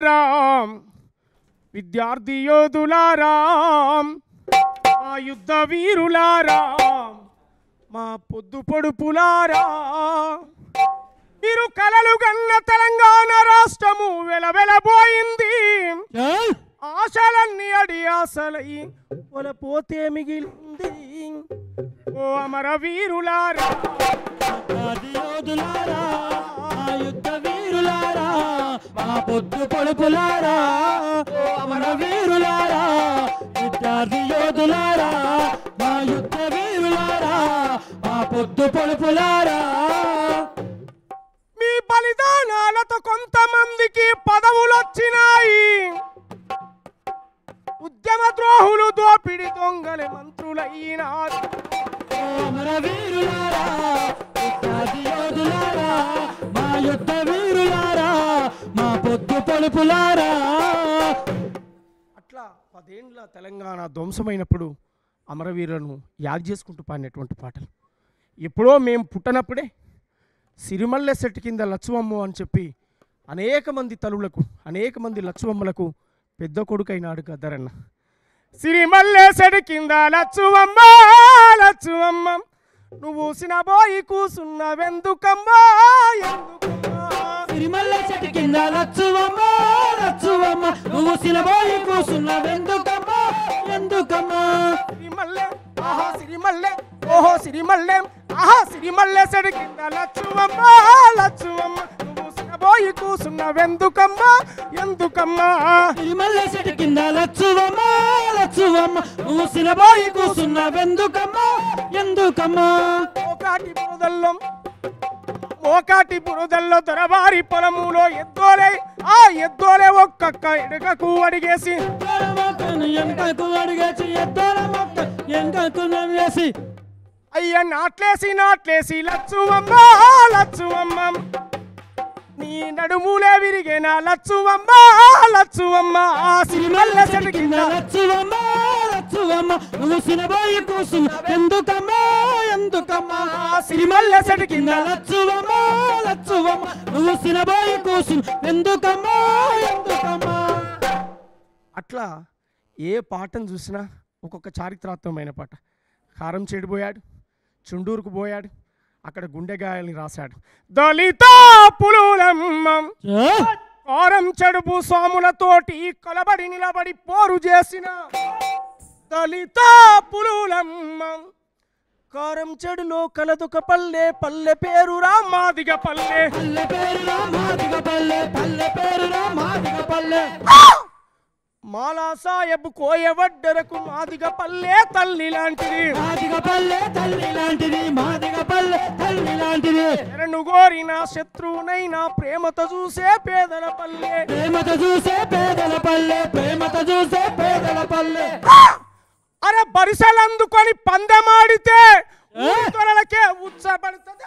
రామ్ విద్యార్థి యోధులారాం మా యుద్ధ వీరులారాం మా పొద్దు పొడుపులారా మీరు కలలు గన్న తెలంగాణ రాష్ట్రము వెలవెలబోయింది ఆశలన్నీ అడి ఆశలై పొలపోతే మిగిలింది ఓ అమర వీరులారా యోధులారా యుద్ధ వీరులారా మా పొద్దు పొడుపులారా ఓ అమర వీరులారా విద్యార్థి యోధులారా మా యుద్ధ వీరులారా మా పొద్దు పొడుపులారా మీ బలిదానాలతో కొంతమందికి పదవులు వచ్చినాయి ఉద్యమ ద్రోహులు దోపిడి దొంగల మంత్రులైనారు అమర వీరులారా విద్యార్థి యోధులారా మా యుద్ధ వీరులారా మా పొద్దు పొడుపులారా అట్లా 10 ఏండ్ల తెలంగాణ ధ్వంసమైనప్పుడు అమరవీరులను యాద్ చేసుకుంటూ పాడినటువంటి పాటలు ఎప్పుడో మేము పుట్టనప్పుడే సిరిమల్లె చెట్టు కింద లచ్చువమ్మ అని చెప్పి అనేక మంది తల్లులకు అనేక మంది లచ్చువమ్మలకు పెద్ద కొడుకైనాడు గద్దరన్న సిరిమల్లె చెట్టు కింద లచ్చువమ్మ లచ్చువమ్మ నువ్వు సినబోయి కూసున్నవెందుకమ్మా సిరిమల్లె చెట్టు కింద లచ్చువమ్మ లచ్చువమ్మ నువ్వు సినబోయి కూసున్నవెందుకమ్మా ఎందుకమ్మా సిరిమల్లె ఆహా సిరిమల్లె ఓహో సిరిమల్లె ఆహా సిరిమల్లె చెట్టు కింద లచ్చువమ్మ లచ్చువమ్మ నువ్వు సినబోయి కూసున్నవెందుకమ్మా ఎందుకమ్మా సిరిమల్లె చెట్టు కింద లచ్చువమ్మ లచ్చువమ్మ నువ్వు సినబోయి కూసున్నవెందుకమ్మా ఎందుకమ్మా మోకాటి బురదల్లో దొరబారి పొలములో ఎద్దోలే ఒక్కొక్క ఎడకకు అడిగేసి అయ్య నాట్లేసి లచ్చువమ్మ లచ్చువమ్మ నీ నడుములే విరిగేనా లచ్చువమ్మ లచ్చువమ్మ సిరిమల్లె చెట్టు కింద లచ్చువమ్మ లచ్చువమ్మ నువ్వు సినబోయి కూసున్నవెందుకమ్మా ఎందుకమ్మా సిరిమల్లె చెట్టు కింద లచ్చువమ్మ లచ్చువమ్మ నువ్వు సినబోయి కూసున్నవెందుకమ్మా ఎందుకమ్మా అట్లా ఏ పాటను చూసినా ఒక్కొక్క చారిత్రాత్మకమైన పాట కారం చెడిపోయాడు చుండూరుకు పోయాడు అక్కడ గుండెగాయల్ని రాశాడు దళిత పులులమ్మ కారం చెడుపు స్వాములతోటి కొలబడి నిలబడి పోరు చేసిన దళిత పులులమ్మ కారం చెడులో కలదొక పల్లె పల్లె పేరురా మాదిగ పల్లె పల్లె పేరురా మాదిగ పల్లె పల్లె పేరురా మాదిగ పల్లె మాలా సాయబ్ కోయవడ్డరకు మాదిగ పల్లె తల్లి లాంటిది మాదిగ పల్లె తల్లి లాంటిది మాదిగ పల్లె తల్లి లాంటిది ఎరను గోరిన శత్రువునైనా ప్రేమతో చూసే పేదల పల్లె ప్రేమతో చూసే పేదల పల్లె ప్రేమతో చూసే పేదల పల్లె అరే బరిసెలందుకొని పందెమాడితే త్వరలకే ఉత్సపడుతుంది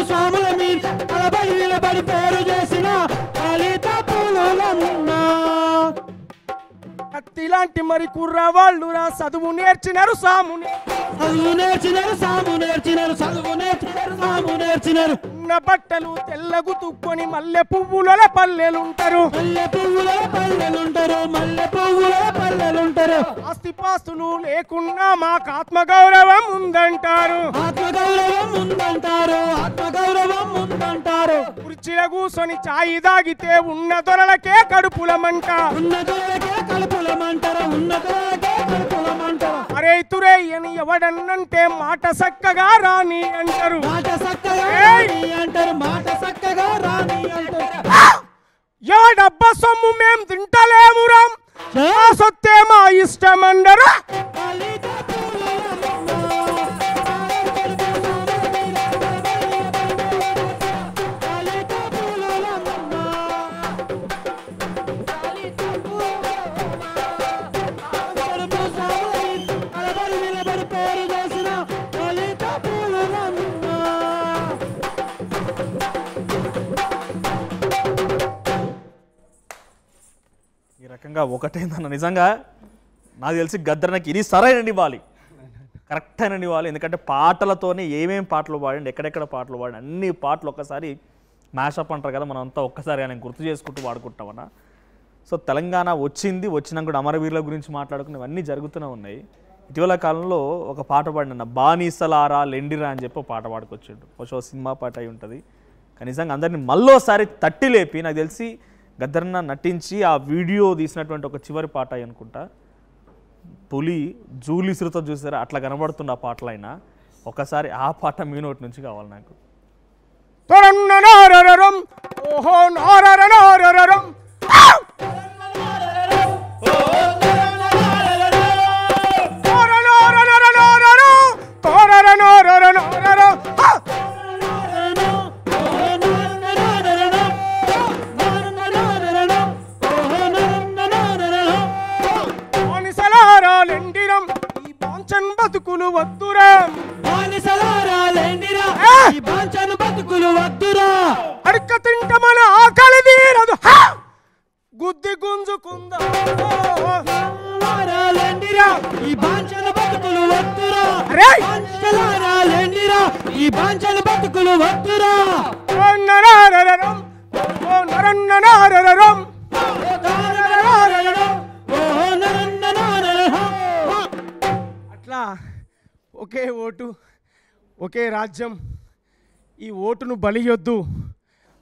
స్వాముల మీద అలబడి నిలబడి పేరు చేసిన లలిత పూలమ్మ కత్తిలాంటి మరి కుర్రవాళ్ళు రా చదువు నేర్చినారు సాము నేర్చినారు సాము నేర్చినారు చదువు నేర్చినారు సాము నేర్చినారు ఉన్న బట్టలు తెల్లగు తుక్కొని మల్లె పువ్వుల పల్లెలుంటారు మల్లె పువ్వుల పల్లెలుంటారు మల్లె పువ్వుల పల్లెలుంటారు ఆస్తిపాస్తులు లేకున్నా మాకు ఆత్మగౌరవం ఉందంటారు ఆత్మగౌరవం ఉందంటారు ఆత్మగౌరవం ఉందంటారు కుర్చీల కూర్చొని చాయి తాగితే ఉన్న దొరలకే కడుపులమంట ఉన్న దొరలకే కడుపులమంటారు ఉన్న దొరలకే కడుపులమంటారు అరే తురే అని ఎవడన్నంటే మాట చక్కగా రాని అంటారు మాట చక్కగా రాని అంటారు మాట చక్కగా రాని అంటారు ఎవడబ్బ సొమ్ము మేం తింటలేమురా సొత్తే మా ఇష్టమండరు రకంగా ఒకటేందన్న నిజంగా నాకు తెలిసి గద్దరనకి ఇది సరైన నివాళి, కరెక్ట్ అయిన నివాళి. ఎందుకంటే పాటలతోనే ఏమేమి పాటలు పాడండి, ఎక్కడెక్కడ పాటలు పాడండి, అన్ని పాటలు ఒక్కసారి మ్యాషప్ అంటారు కదా, మనం అంతా ఒక్కసారి ఆయన గుర్తు చేసుకుంటూ పాడుకుంటామన్నా. సో తెలంగాణ వచ్చినాక కూడా అమరవీరుల గురించి మాట్లాడుకునేవన్నీ జరుగుతూనే ఉన్నాయి. ఇటీవల కాలంలో ఒక పాట పాడిన బానిసలారా లెండిరా అని చెప్పి పాట పాడుకొచ్చాడు. కొంచెం సినిమా పాట అయి ఉంటుంది. కనీసంగా అందరినీ మళ్ళోసారి తట్టి లేపి, నాకు తెలిసి గద్దరన్న నటించి ఆ వీడియో తీసినటువంటి ఒక చివరి పాట అయి అనుకుంటా, పులి జూలిసురుతో చూసారా అట్లా కనబడుతున్న ఆ పాటలైనా ఒకసారి ఆ పాట మీ నోటి నుంచి కావాలి నాకు. ఓహో నారరనారరరం బతుకులు వద్దురా, బతుకులు వద్దురా, అడక తింట మన ఆకలి తీరదు, గుద్ది గుంజుకుందా ఈ బాంచల బతుకులు వద్దురా, ఈ బాంచల బతుకులు వద్దురా. అట్లా ఒకే ఓటు ఒకే రాజ్యం, ఈ ఓటును బలియొద్దు,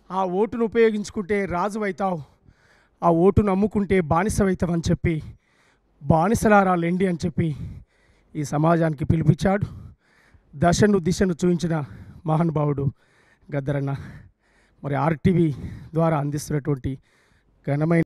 ఆ ఓటును ఉపయోగించుకుంటే రాజు అవుతావు, ఆ ఓటును అమ్ముకుంటే బానిసవైతావు అని చెప్పి బానిసలారా లెండి అని చెప్పి ఈ సమాజానికి పిలిపించాడు. దశను దిశను చూపించిన మహానుభావుడు గద్దరన్న. మరి ఆర్టీవీ ద్వారా అందిస్తున్నటువంటి ఘనమైన